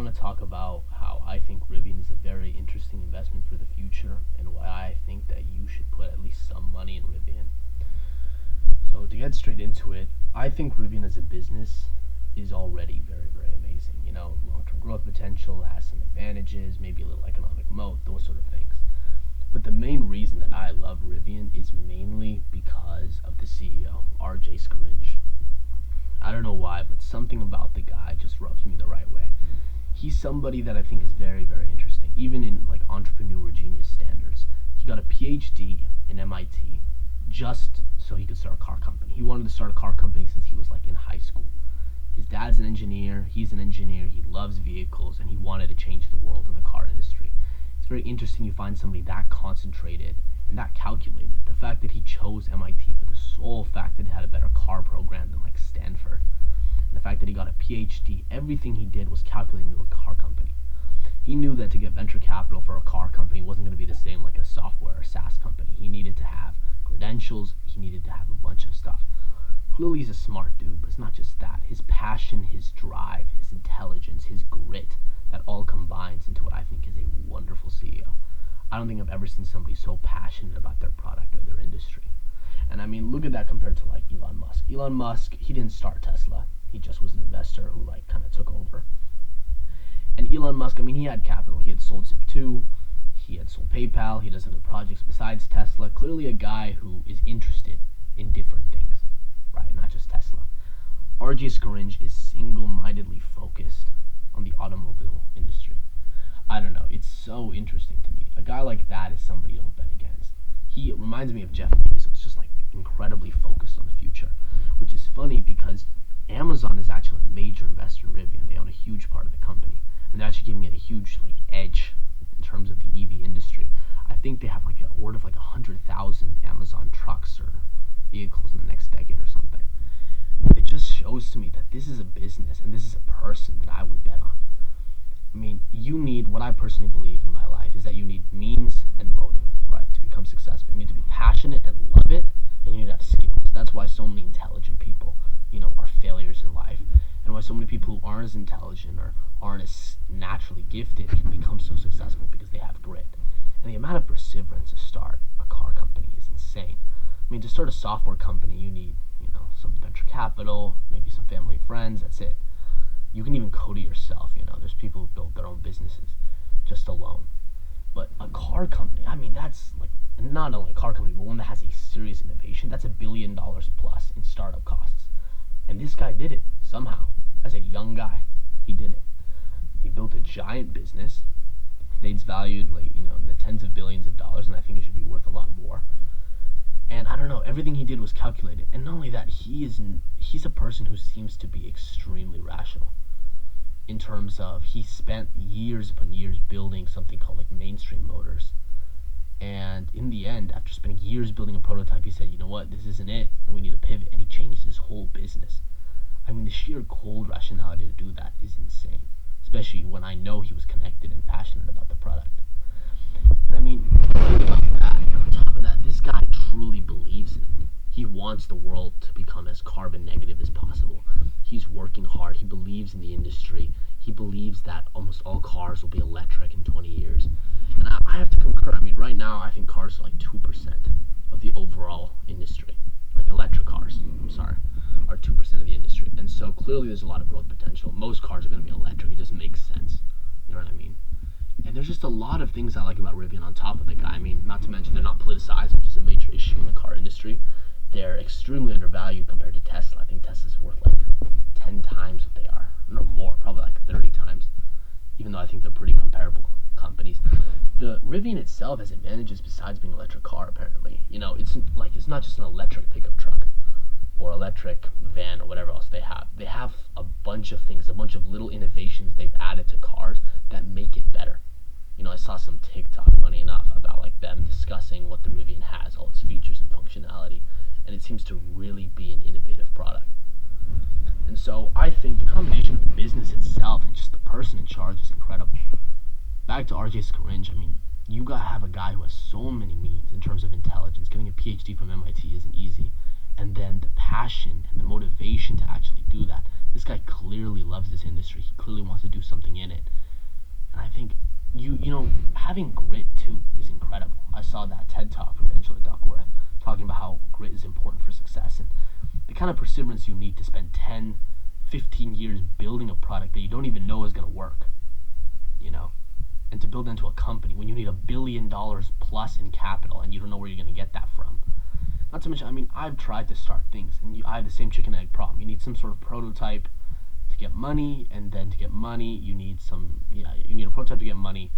want to talk about how I think Rivian is a very interesting investment for the future and why I think that you should put at least some money in Rivian. So, to get straight into it, I think Rivian as a business is already very, very amazing. Long term growth potential, has some advantages, maybe a little economic moat, those sort of things. But the main reason that I love Rivian is mainly because of the CEO, RJ Scaringe. I don't know why, but something about the guy just rubs me the right way. He's somebody that I think is very, very interesting, even in like entrepreneur genius standards. He got a PhD in MIT just so he could start a car company. He wanted to start a car company since he was like in high school. His dad's an engineer, he's an engineer, he loves vehicles, and he wanted to change the world in the car industry. It's very interesting you find somebody that concentrated and that calculated. The fact that he chose MIT for the sole fact that it had a better car program than like Stanford. And the fact that he got a PhD, everything he did was calculating into a car company. He knew that to get venture capital for a car company wasn't going to be the same like a software or SaaS company. He needed to have credentials, he needed to have a bunch of stuff. Clearly he's a smart dude, but it's not just that. His passion, his drive, his intelligence, his grit, that all combines into what I think is a wonderful CEO. I don't think I've ever seen somebody so passionate about their product or their industry. And I mean, look at that compared to like Elon Musk. Elon Musk, he didn't start Tesla. He just was an investor who like kind of took over. And Elon Musk, I mean, he had capital. He had sold Zip2, he had sold PayPal, he does other projects besides Tesla. Clearly a guy who is interested in different things, right? Not just Tesla. RJ Scaringe is single-mindedly focused on the automobile industry. I don't know, it's so interesting to me. A guy like that is somebody you'll bet against. He reminds me of Jeff Bezos, just like incredibly focused on the future, which is funny because Amazon is actually a major investor in Rivian. They own a huge part of the company, and they're actually giving it a huge like edge in terms of the EV industry. I think they have like an order of like 100,000 Amazon trucks or vehicles in the next decade or something. It just shows to me that this is a business and this is a person that I would bet on. I mean, you need, what I personally believe in my life is that you need means and motive, right, to become successful. You need to be passionate and love it, and you need to have skills. That's why so many intelligent people, are failures in life, and why so many people who aren't as intelligent or aren't as naturally gifted can become so successful because they have grit. And the amount of perseverance to start a car company is insane. I mean, to start a software company, you need, some venture capital, maybe some family and friends, that's it. You can even code it yourself, there's people who build their own businesses just alone. But a car company, I mean, that's like, not only a car company, but one that has a serious innovation, that's $1 billion plus in startup costs. And this guy did it, somehow. As a young guy, he did it. He built a giant business. It's valued, like, in the tens of billions of dollars, and I think it should be worth a lot more. And I don't know, everything he did was calculated. And not only that, he's a person who seems to be extremely rational. In terms of, he spent years upon years building something called like Mainstream Motors. And in the end, after spending years building a prototype, he said, you know what, this isn't it, and we need to pivot. And he changed his whole business. I mean, the sheer cold rationality to do that is insane. Especially when I know he was connected and passionate about the product. And I mean, think about that. And on top of that, this guy truly believes in it. He wants the world to become as carbon negative as possible. He's working hard. He believes in the industry. He believes that almost all cars will be electric in 20 years. And I have to concur. I mean, right now, I think cars are like 2% of the overall industry. Like electric cars, are 2% of the industry. And so clearly there's a lot of growth potential. Most cars are going to be electric. It just makes sense. You know what I mean? And there's just a lot of things I like about Rivian on top of the guy. I mean, not to mention they're not politicized, which is a major issue in the car industry. They're extremely undervalued compared to Tesla. I think Tesla's worth like 10 times what they are. No more, probably like 30 times. Even though I think they're pretty comparable companies. The Rivian itself has advantages besides being an electric car, apparently. It's not just an electric pickup truck or electric van or whatever else they have. They have a bunch of things, a bunch of little innovations they've added to cars that make it better. I saw some TikTok, funny enough, about like them discussing what the Rivian has, all its features and functionality, and it seems to really be an innovative product. And so I think the combination of the business itself and just the person in charge is incredible. Back to RJ Scaringe, I mean, you gotta have a guy who has so many means in terms of intelligence. Getting a PhD from MIT isn't easy. and then the passion and the motivation to actually do that. This guy clearly loves this industry. He clearly wants to do something in it. And I think having grit too is incredible. I saw that TED talk from Angela Duckworth talking about how grit is important for success and the kind of perseverance you need to spend 10, 15 years building a product that you don't even know is going to work, and to build into a company when you need $1 billion plus in capital and you don't know where you're going to get that from. Not to mention, I've tried to start things and I have the same chicken and egg problem. You need some sort of prototype to get money, and then to get money you need a prototype to get money,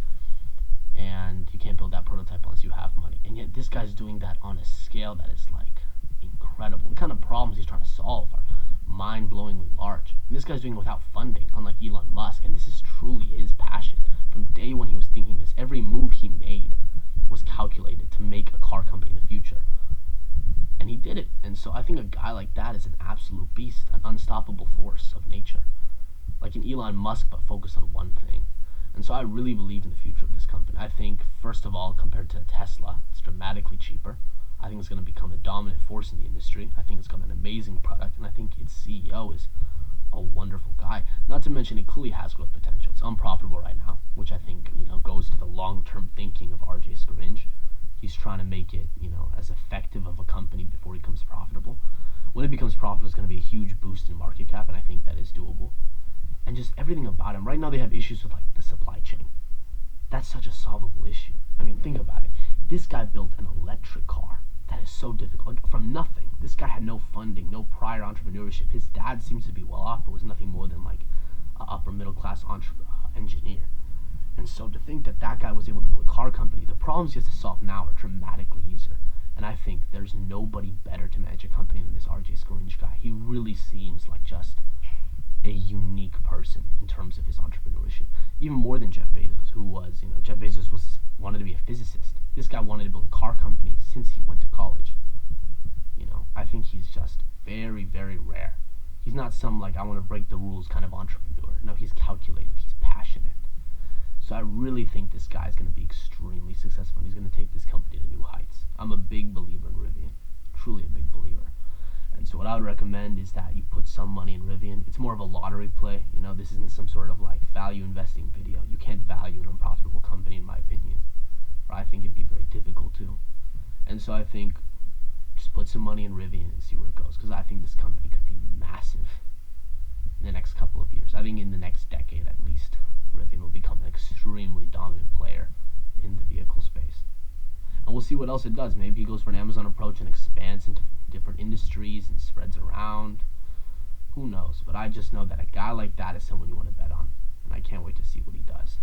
and you can't build that prototype unless you have money. And yet this guy's doing that on a scale that is like incredible. The kind of problems he's trying to solve are mind-blowingly large, and this guy's doing it without funding, unlike Elon Musk. And this is truly his passion. From day one he was thinking this. Every move he made was calculated to make a car company in the future, and he did it. And so I think a guy like that is an absolute beast, an unstoppable force of nature, like an Elon Musk, but focused on one thing. And so I really believe in the future of this company. I think, first of all, compared to Tesla, it's dramatically cheaper. I think it's going to become a dominant force in the industry. I think it's got an amazing product, and I think its CEO is a wonderful guy. Not to mention, it clearly has growth potential. It's unprofitable right now, which I think goes to the long-term thinking of RJ Scaringe. He's trying to make it as effective of a company before it becomes profitable. When it becomes profitable, it's going to be a huge boost in market cap, and I think that is doable. And just everything about him. Right now they have issues with the supply chain. That's such a solvable issue. Think about it. This guy built an electric car that is so difficult from nothing. This guy had no funding, no prior entrepreneurship. His dad seems to be well off, but was nothing more than an upper middle class engineer. And so to think that guy was able to build a car company, the problems he has to solve now are dramatically easier. And I think there's nobody better to manage a company than this RJ Scaringe guy. He really seems like just a unique person in terms of his entrepreneurship, even more than Jeff Bezos, who was, Jeff Bezos wanted to be a physicist. This guy wanted to build a car company since he went to college. I think he's just very, very rare. He's not some I want to break the rules kind of entrepreneur. No, he's calculated. He's passionate. So I really think this guy's going to be extremely successful, and he's going to take this company to new heights. I'm a big believer in Rivian, truly a big believer. And so what I would recommend is that you put some money in Rivian. It's more of a lottery play. This isn't some sort of value investing video. You can't value an unprofitable company, in my opinion. Or I think it'd be very difficult to. And so I think just put some money in Rivian and see where it goes, because I think this company could be massive in the next couple of years. I think in the next decade at least, Rivian will become an extremely dominant player in the vehicle space. And we'll see what else it does. Maybe it goes for an Amazon approach and expands into different industries and spreads around. Who knows? But I just know that a guy like that is someone you want to bet on. And I can't wait to see what he does.